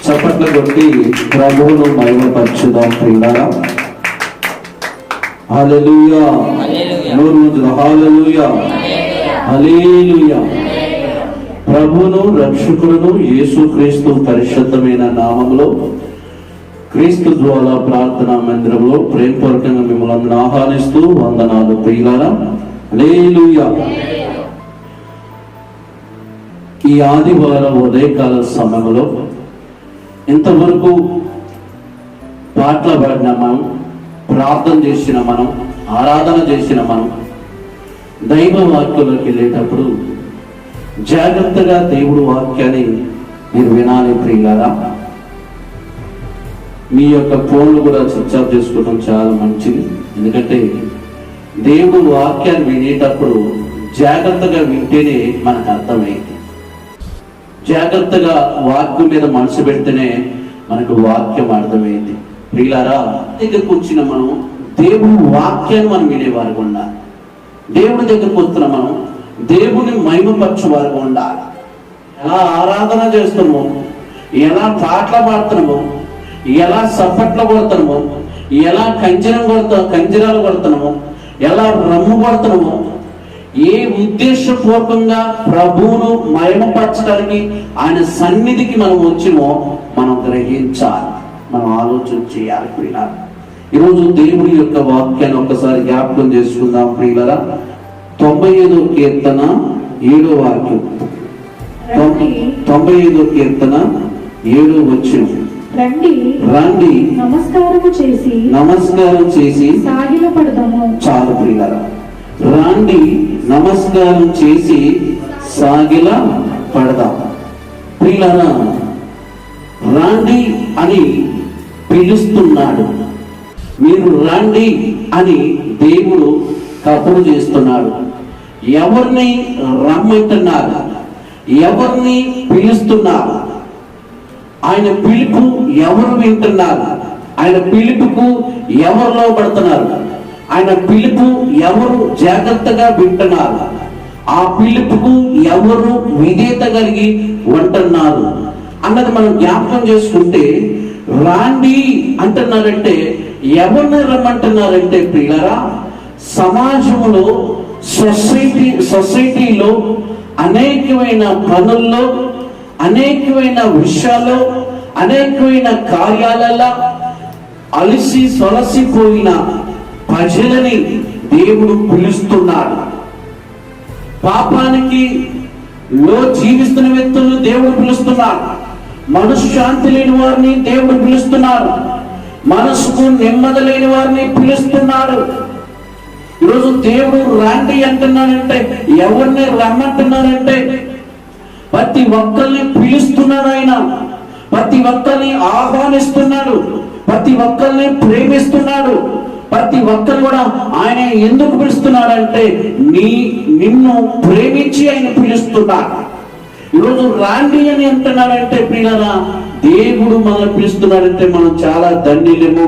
చప్పట్లు కొట్టి ప్రభువును మహిమపరచుదాం ప్రియులారా. హల్లెలూయా, హల్లెలూయా, హల్లెలూయా. ప్రభువును రక్షకులను యేసుక్రీస్తు పరిశుద్ధమైన నామములో క్రీస్తు ద్వారా ప్రార్థనా మందిరంలో ప్రేమపూర్వకంగా మిమ్మల్ని ఆహ్వానిస్తూ వందనాలు ప్రియులారా. హల్లెలూయా. ఈ ఆదివారం ఉదయకాల సమయంలో ఇంతవరకు పాటలు పాడిన మనం, ప్రార్థన చేసిన మనం, ఆరాధన చేసిన మనం దైవ వాక్యంలోకి వెళ్ళేటప్పుడు జాగ్రత్తగా దేవుడు వాక్యాన్ని మీరు వినాలి ప్రియులారా. మీ యొక్క ఫోన్లు కూడా స్విచ్ ఆఫ్ చేసుకోవడం చాలా మంచిది. ఎందుకంటే దేవుడు వాక్యాన్ని వినేటప్పుడు జాగ్రత్తగా వింటేనే మనకు అర్థమైంది. జాగ్రత్తగా వాక్యం మీద మనసు పెడితేనే మనకు వాక్యం అర్థమైంది. ప్రియులారా, దగ్గరకు వచ్చిన మనం దేవుని వాక్యాన్ని మనం వినేవారుగా ఉండాలి. దేవుడి దగ్గరకు వస్తున్న మనం దేవుని మహిమపరచువారుగా ఉండాలి. ఎలా ఆరాధన చేస్తున్నామో, ఎలా పాటలు పాడుతున్నామో, ఎలా సప్పట్లు కొడుతున్నామో, ఎలా కంజరాలు కొడుతున్నామో, ఎలా రమ్ము కొడుతున్నామో, ఏ ఉద్దేశపూర్వకంగా ప్రభువును మహిమపరచడానికి ఆయన సన్నిధికి మనం వచ్చినో మనం గ్రహించాలి, మనం ఆలోచన చేయాలి ప్రియులారా. ఈరోజు దేవుడి యొక్క వాక్యాన్ని ఒక్కసారి జ్ఞాపకం చేసుకుందాం ప్రియులారా. 95వ కీర్తన 7వ వాక్యం. 95వ కీర్తన 7వ వచనం. రండి నమస్కారం చేసి సాగిలపడదాము. చాలు ప్రియులారా, రండి నమస్కారం చేసి సాగిల పడదాం. ప్రియులారా, రండి అని పిలుస్తున్నాడు. మీరు రండి అని దేవుడు కబురు చేస్తున్నాడు. ఎవరిని రమ్మంటున్నారు? ఎవరిని పిలుస్తున్నారు? ఆయన పిలుపు ఎవరు వింటున్నారు? ఆయన పిలుపుకు ఎవరు లోబడుతున్నారు? ఆయన పిలుపు ఎవరు జాగ్రత్తగా వింటున్నారు? ఆ పిలుపుకు ఎవరు విధేయత కలిగి ఉంటున్నారు అన్నది మనం జ్ఞాపకం చేసుకుంటే, రాండి అంటున్నారంటే ఎవరిని రమ్మంటున్నారంటే ప్రియులారా, సమాజంలో సొసైటీలో అనేకమైన పనుల్లో, అనేకమైన విషయాల్లో, అనేకమైన కార్యాలలో అలసి సొలసిపోయిన ప్రజలని దేవుడు పిలుస్తున్నాడు. పాపానికి జీవిస్తున్న వ్యక్తులను దేవుడు పిలుస్తున్నాడు. మనశ్శాంతి లేని వారిని దేవుడు పిలుస్తున్నాడు. మనసుకు నెమ్మది లేని వారిని పిలుస్తున్నాడు. ఈరోజు దేవుడు రండి అంటున్నాడంటే ఎవరిని రమ్మంటున్నాడంటే ప్రతి ఒక్కరిని పిలుస్తున్నాడు. ఆయన ప్రతి ఒక్కరిని ఆహ్వానిస్తున్నాడు. ప్రతి ఒక్కరిని ప్రేమిస్తున్నాడు. ప్రతి ఒక్కరు కూడా ఆయన ఎందుకు పిలుస్తున్నాడంటే నిన్ను ప్రేమించి ఆయన పిలుస్తున్నాడు. ఈరోజు రాండి అని అంటున్నాడంటే ప్రియులారా, దేవుడు మనల్ని పిలుస్తున్నాడంటే మనం చాలా ధన్యులము.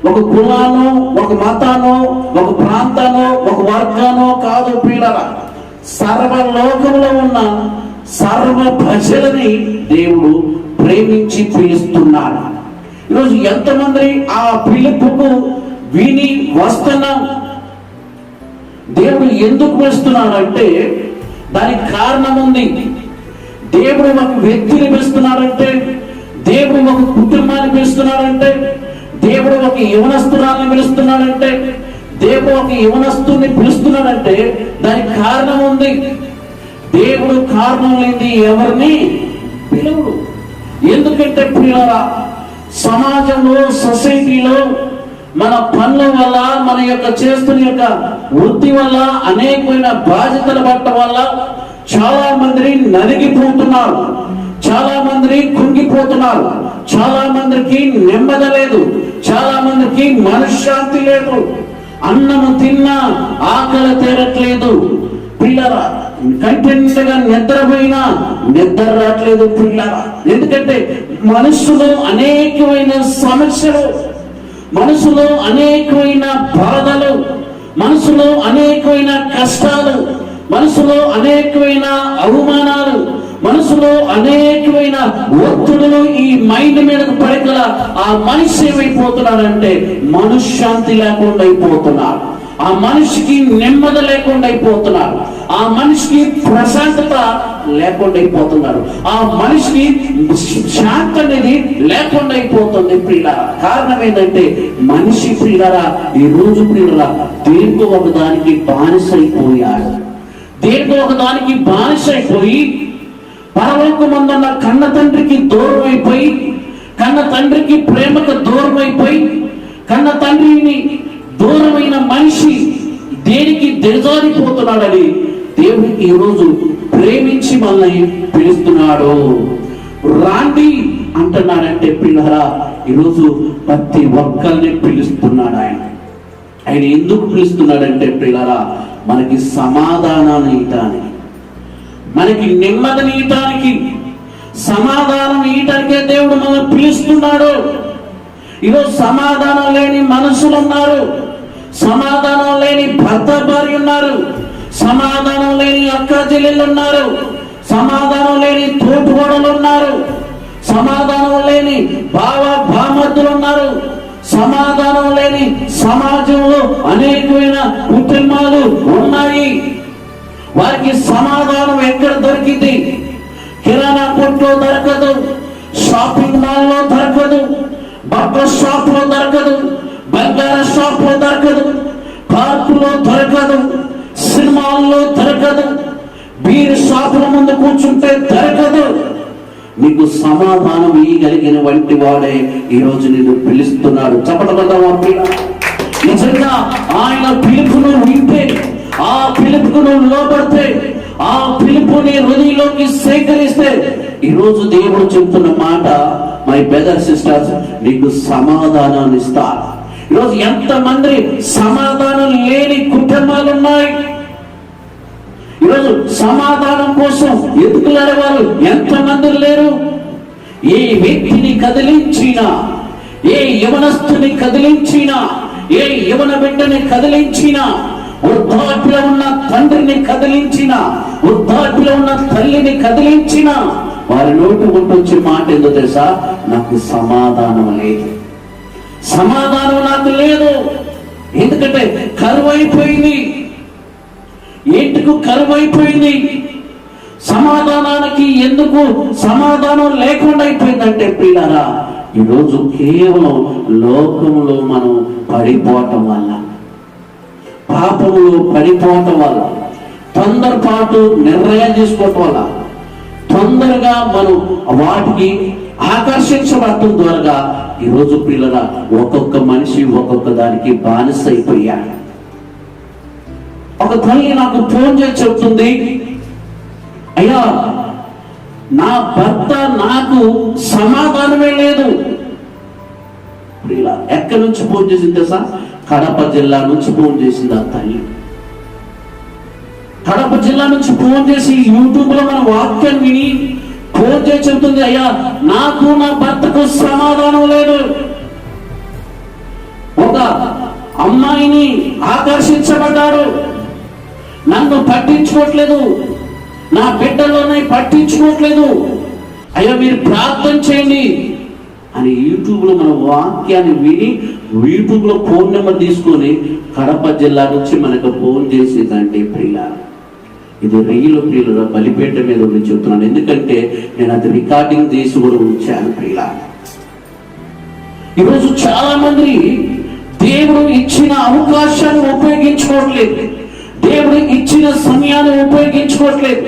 ఒక కులానో, ఒక మతానో, ఒక ప్రాంతానో, ఒక వర్గానో కాదు ప్రియులారా, సర్వలోకంలో ఉన్న సర్వ ప్రజలని దేవుడు ప్రేమించి పిలుస్తున్నాడు. ఈరోజు ఎంతమంది ఆ పిలుపుకు విని వస్తున్నాం? దేవుడు ఎందుకు పిలుస్తున్నాడంటే దానికి కారణం ఉంది. దేవుడు ఒక వ్యక్తిని పిలుస్తున్నాడంటే, దేవుడు ఒక కుటుంబాన్ని పిలుస్తున్నాడంటే, దేవుడు ఒక యవనస్తురాలను పిలుస్తున్నాడంటే, దేవుడు ఒక యవనస్తుని పిలుస్తున్నాడంటే దానికి కారణం ఉంది. దేవుడు కారణం లేని ఎవరిని పిలువడు. ఎందుకంటే ప్రియులారా, సమాజంలో సొసైటీలో మన పనుల వల్ల, మన యొక్క చేస్తున్న యొక్క వృత్తి వల్ల, అనేకమైన బాధ్యతల పట్ల వల్ల చాలా మందిని నలిగిపోతున్నారు, చాలా మందిని కుంగిపోతున్నారు, చాలా మందికి నెమ్మది లేదు, చాలా మందికి మనశ్శాంతి లేదు, అన్నము తిన్నా ఆకలి తీరట్లేదు పిల్లరా, కంటిగా నిద్రపోయినా నిద్ర రావట్లేదు పిల్లరా. ఎందుకంటే మనసులో అనేకమైన సమస్యలు, మనసులో అనేకమైన బాధలు, మనసులో అనేకమైన కష్టాలు, మనసులో అనేకమైన అవమానాలు, మనసు మనసులో అనేకమైన ఒత్తిడులు ఈ మైండ్ మీదకు పడగల ఆ మనిషి ఏమైపోతున్నాడంటే మనశ్శాంతి లేకుండా అయిపోతున్నాడు. ఆ మనిషికి నెమ్మది లేకుండా అయిపోతున్నారు. ఆ మనిషికి ప్రశాంతత లేకుండా అయిపోతున్నారు. ఆ మనిషికి శాంతి అనేది లేకుండా అయిపోతుంది ప్రియులారా. కారణం ఏంటంటే మనిషి ప్రియులారా ఈ రోజు ప్రియులారా దేనికో ఒక దానికి బానిసైపోయాడు. దేనికో ఒక దానికి బానిసైపోయి పరలోకమందున్న కన్న తండ్రికి దూరం అయిపోయి, కన్న తండ్రికి ప్రేమకు దూరం అయిపోయి, కన్న తండ్రిని దూరమైన మనిషి దేనికి దిగజారిపోతున్నాడని దేవుడు ఈరోజు ప్రేమించి మనల్ని పిలుస్తున్నాడు. రాండి అంటున్నాడంటే పిల్లరా ఈరోజు ప్రతి ఒక్కరిని పిలుస్తున్నాడు ఆయన. ఆయన ఎందుకు పిలుస్తున్నాడంటే పిల్లరా మనకి సమాధానాన్ని ఇవ్వటానికి, మనకి నెమ్మదిని ఇవ్వటానికి, సమాధానం ఇవ్వటానికే దేవుడు మనల్ని పిలుస్తున్నాడు. ఈరోజు సమాధానం లేని మనుషులు ఉన్నారు, సమాధానం లేని భర్త భార్య ఉన్నారు, సమాధానం లేని అక్క చెల్లెళ్ళు ఉన్నారు, సమాధానం లేని తోటికోడలు ఉన్నారు, సమాధానం లేని బావ బామర్దులు ఉన్నారు, సమాధానం లేని సమాజంలో అనేకమైన కుటుంబాలు ఉన్నాయి. వారికి సమాధానం ఎక్కడ దొరికింది? కిరాణా కొట్లో దొరకదు, షాపింగ్ మాల్లో దొరకదు, బట్టల షాప్ లో దొరకదు, బంగార షాప్ లో దొరకదు, పార్కులో దొరకదు, సినిమాల్లో దొరకదు, బీర్ షాపుల ముందు కూర్చుంటే దొరకదు. నీకు సమాధానం ఇయ్యగలిగిన వంటి వాడే ఈరోజు నిన్ను పిలుస్తున్నాడు. చెప్పడం నిజంగా ఆయన పిలుపును వింటే, ఆ పిలుపును లోపడితే, ఆ పిలుపుని హృదయంలోకి సేకరిస్తే ఈరోజు దేవుడు చెప్తున్న మాట, మై బ్రదర్ సిస్టర్స్, నీకు సమాధానాన్ని ఇస్తా. ఈరోజు ఎంతమంది సమాధానం లేని కుటుంబాలు ఉన్నాయి. ఈరోజు సమాధానం కోసం ఎదుగులాడే వాళ్ళు ఎంతమంది లేరు. ఏ వ్యక్తిని కదిలించినా, ఏ యవనస్తుని కదిలించినా, ఏ యవన బిడ్డని కదిలించినా, వృద్ధాప్యలో ఉన్న తండ్రిని కదిలించినా, వృద్ధాప్యలో ఉన్న తల్లిని కదిలించినా వారి నోటి వచ్చే మాట ఏందో తెలుసా? నాకు సమాధానం లేదు, సమాధానం నాకు లేదు. ఎందుకంటే కరువు అయిపోయింది. ఏంటికు కరువు అయిపోయింది? సమాధానానికి ఎందుకు సమాధానం లేకుండా అయిపోయిందంటే ప్రియులారా ఈరోజు కేవలం లోకంలో మనం పడిపోవటం వల్ల, పాపములో పడిపోవటం వల్ల, తొందరపాటు నిర్ణయం తీసుకోవటం వల్ల, తొందరగా మనం వాటికి ఆకర్షించబడటం ద్వారా ఈరోజు పిల్లల ఒక్కొక్క మనిషి ఒక్కొక్క దానికి బానిస అయిపోయాడు. ఒక తల్లి నాకు ఫోన్ చేసి చెప్తుంది, అయ్యా నా భర్త నాకు సమాధానమే లేదు. ఎక్కడి నుంచి ఫోన్ చేసింది తెలుసా? కడప జిల్లా నుంచి ఫోన్ చేసింది ఆ తల్లి. కడప జిల్లా నుంచి ఫోన్ చేసి యూట్యూబ్ లో మన వాక్యం విని ఫోన్ చేసి చెబుతుంది, అయ్యా నాకు నా భర్తకు సమాధానం లేదు. ఒక అమ్మాయిని ఆకర్షించబడ్డాడు, నన్ను పట్టించుకోవట్లేదు, నా బిడ్డలోనే పట్టించుకోవట్లేదు, అయ్యా మీరు ప్రార్థన చేయండి అని యూట్యూబ్ లో మన వాక్యాన్ని విని యూట్యూబ్ లో ఫోన్ నెంబర్ తీసుకొని కడప జిల్లా నుంచి మనకు ఫోన్ చేసేదంటే ప్రియుల, ఇది రైలు ప్రియుల బలిపేట మీద ఉండి చెప్తున్నాను. ఎందుకంటే నేను అది రికార్డింగ్ చేసి కూడా ఉంచాను ప్రియుల. ఈరోజు చాలా మంది దేవుడు ఇచ్చిన అవకాశాన్ని ఉపయోగించుకోవట్లేదు, దేవుడు ఇచ్చిన సమయాన్ని ఉపయోగించుకోవట్లేదు.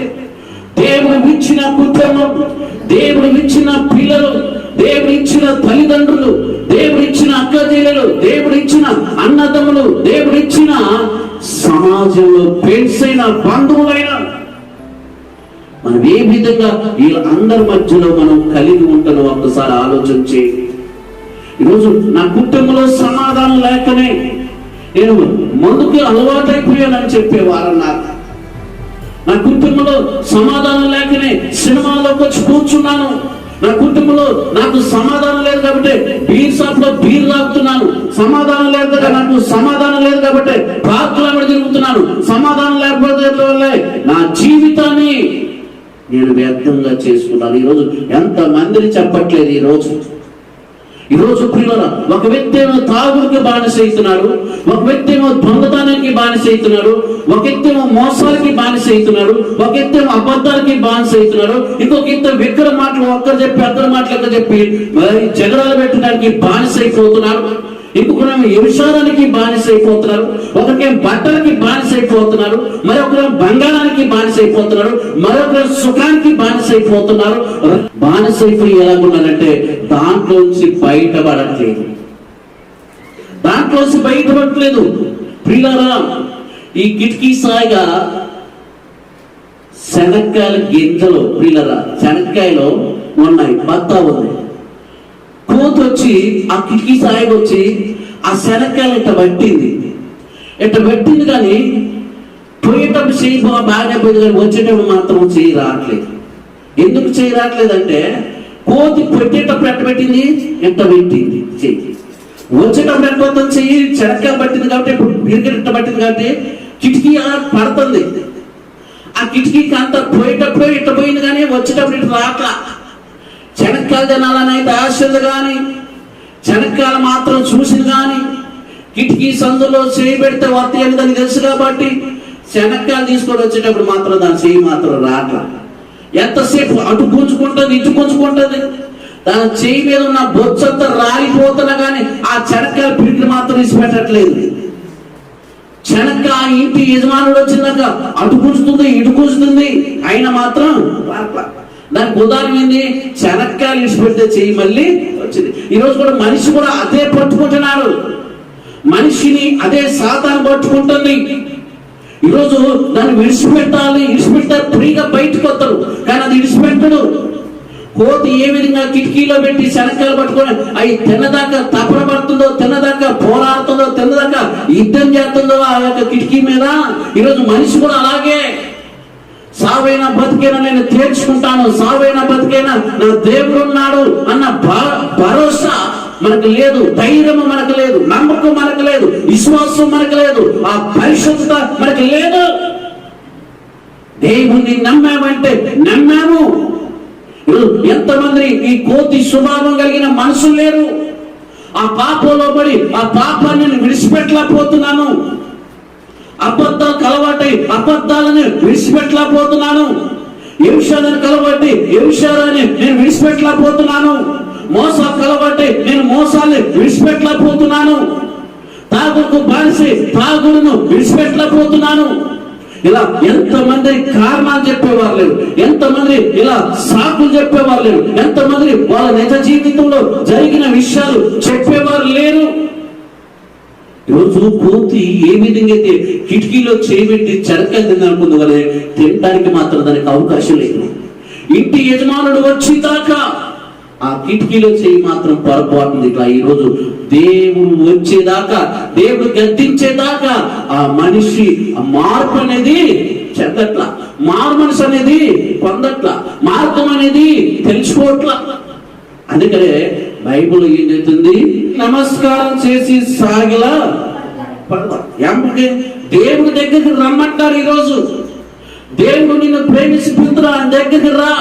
దేవుడు ఇచ్చిన కుటుంబం, దేవుడు ఇచ్చిన పిల్లలు, దేవుడు ఇచ్చిన తల్లిదండ్రులు, దేవుడు ఇచ్చిన అక్క చెల్లెలు, దేవుడు ఇచ్చిన అన్నదమ్ములు, దేవుడు ఇచ్చిన సమాజంలో ఫ్రెండ్స్ అయిన బంధువులైన మనం ఏ విధంగా వీళ్ళందరి మధ్యలో మనం కలిగి ఉంటానో ఒక్కసారి ఆలోచించి. ఈరోజు నా కుటుంబంలో సమాధానం లేకనే నేను ముందుకు అలవాటైపోయానని చెప్పేవారు. నా కుటుంబంలో సమాధానం లేకనే సినిమాలోకి వచ్చి కూర్చున్నాను. నా కుటుంబంలో నాకు సమాధానం లేదు కాబట్టి బీర్ షాప్ లో బీర్ తాగుతున్నాను. సమాధానం లేదు కదా, నాకు సమాధానం లేదు కాబట్టి పార్కుల మీద తిరుగుతున్నాను. సమాధానం లేకపోతే నా జీవితాన్ని నేను వ్యర్థంగా చేసుకున్నాను. ఈరోజు ఎంతమందిని చెప్పట్లేదు. ఈరోజు ప్రియులారా, ఒక వ్యక్తి ఏమో తాగుడికి బానిస అవుతున్నాడు, ఒక వ్యక్తి ఏమో దొంగతనానికి బానిస అవుతున్నాడు, ఒక వ్యక్తి ఏమో మోసాలకి బానిస అవుతున్నాడు, ఒక వ్యక్తి ఏమో అబద్ధాలకి బానిస అవుతున్నాడు, ఇంకొక వ్యక్తి విగ్రహ మాటలు ఒక్కరు చెప్పి అద్దరు మాటలు చెప్పి జగడాలు పెట్టడానికి బానిస అయిపోతున్నాడు, ఇంకొకరేమో వ్యభిచారానికి బానిస అయిపోతున్నారు, ఒకరికేమో బట్టలకి బానిస అయిపోతున్నారు, మరొకరేమో బంగారానికి బానిస అయిపోతున్నారు, మరొకరు సుఖానికి బానిస అయిపోతున్నారు. బానిస అయిపోయి ఎలాగున్నారంటే దాంట్లోంచి బయటపడట్లేదు. ప్రియులారా, ఈ కిటికీ సాయిగా శనక్కాయల గింజలు, ప్రియులారా శనక్కాయలో ఉన్నాయి, బత్తా ఉంది. కోతి వచ్చి ఆ కిటికీ సాయిగా వచ్చి ఆ శనక్కాయలు ఇట్ట పట్టింది కానీ పోయేటప్పుడు చేయి బాగానే పోయింది, కానీ వచ్చేటప్పుడు మాత్రం చేయి రావట్లేదు. ఎందుకు చేయి రావట్లేదంటే కోతి పెట్టేటప్పుడు పెట్టింది చెయ్యి, వచ్చేటప్పుడు ఎట్టబోతుంది చెయ్యి శనక్కాయలు పట్టింది కాబట్టి, ఇప్పుడు బిరికెట్ పట్టింది కాబట్టి కిటికీ పడుతుంది. ఆ కిటికీకి అంత పోయేటప్పుడు ఇట్ట పోయింది కానీ వచ్చేటప్పుడు ఇటు రాట్లా. శనక్కాయలు తినాలని అయితే ఆశలు కానీ, శనక్కాయలు మాత్రం చూసింది కానీ, కిటికీ సందులో చేయి పెడితే వత్తి అని దానికి తెలుసు కాబట్టి శనక్కాయలు తీసుకొని వచ్చేటప్పుడు మాత్రం దాని చేయి మాత్రం రాట్లా. ఎంతసేపు అటు గుంజుకుంటుంది, ఇటు గుంజుకుంటుంది, దాని చేయి మీద ఉన్న బొచ్చంతా రాలిపోతున్నా కానీ ఆ శనక్కాయల పిడికిని మాత్రం ఇచ్చిపెట్టట్లేదు. శనక్కాయ ఇంటి యజమానుడు వచ్చిందాక అటు గుంజుతుంది, ఇటు గుంజుతుంది, అయినా మాత్రం రాట్లా. దానికి ఉదాహరణ ఏంది? శనక్కాయలు విడిచిపెడితే చెయ్యి మళ్ళీ వచ్చింది. ఈరోజు కూడా మనిషి కూడా అదే పట్టుకుంటున్నాడు, మనిషిని అదే సాతాను పట్టుకుంటుంది. ఈరోజు దాన్ని విడిచిపెడితే ఫ్రీగా బయటకు వస్తాడు, కానీ అది విడిచిపెట్టడు. కోతి ఏ విధంగా కిటికీలో పెట్టి శనక్కాయలు పట్టుకొని అవి తిన్నదాకా తపన పడుతుందో, తిన్నదాకా పోరాడుతుందో, తిన్నదాకా యుద్ధం చేస్తుందో ఆ యొక్క కిటికీ మీద, ఈరోజు మనిషి కూడా అలాగే. సావైనా బతికైనా నేను తీర్చుకుంటాను, సావైనా బతికైనా నా దేవుడు ఉన్నాడు అన్న భరోసా మనకు లేదు, ధైర్యం మనకు లేదు, నమ్మకం మనకు లేదు, విశ్వాసం మనకు లేదు, ఆ పరిశుద్ధత మనకు లేదు. దేవుణ్ణి నమ్మామంటే నమ్మాము. ఎంతమంది ఈ కోతి స్వభావం కలిగిన మనుషులు లేరు. ఆ పాపంలో పడి ఆ పాపాన్ని నేను విడిచిపెట్టలేకపోతున్నాను, అబద్ధాలు కలవాటి అబద్ధాలను విడిచిపెట్టలేకపోతున్నాను, వ్యభిచారాన్ని కలవాటి వ్యభిచారాన్ని నేను విడిచిపెట్టలేకపోతున్నాను, మోసాలు కలవాటి నేను మోసాన్ని విడిచిపెట్టలేకపోతున్నాను, తాగుడుకు బానిసే తాగుడును విడిచిపెట్టలేకపోతున్నాను. ఇలా ఎంతమంది కారణాలు చెప్పేవారు లేరు, ఎంతమంది ఇలా సాకులు చెప్పేవారు లేరు, ఎంతమంది వాళ్ళ నిజ జీవితంలో జరిగిన విషయాలు చెప్పేవారు లేరు. ఈరోజు కోతి ఏ విధంగా అయితే కిటికీలో చేయబెట్టి చెరకాయలు తిందనుకుంది కానీ తినడానికి మాత్రం దానికి అవకాశం లేదు. ఇంటి యజమానుడు వచ్చేదాకా ఆ కిటికీలో చేయి మాత్రం పొరపాటుంది. ఇట్లా ఈరోజు దేవుడు వచ్చేదాకా, దేవుడు గద్దించేదాకా ఆ మనిషి ఆ మార్పు అనేది చెందట్లా, మారు మనసు అనేది పొందట్లా, మార్గం అనేది తెలుసుకోవట్లా. అందుకనే బైబుల్ ఏం చెప్తుంది? నమస్కారం చేసి సాగిలా ఎంపకి దేవుడి దగ్గరికి రమ్మంటారు. ఈరోజు దేవుడు నిన్ను ప్రేమించి పిలుతున్నా, ఆయన దగ్గరికి రా.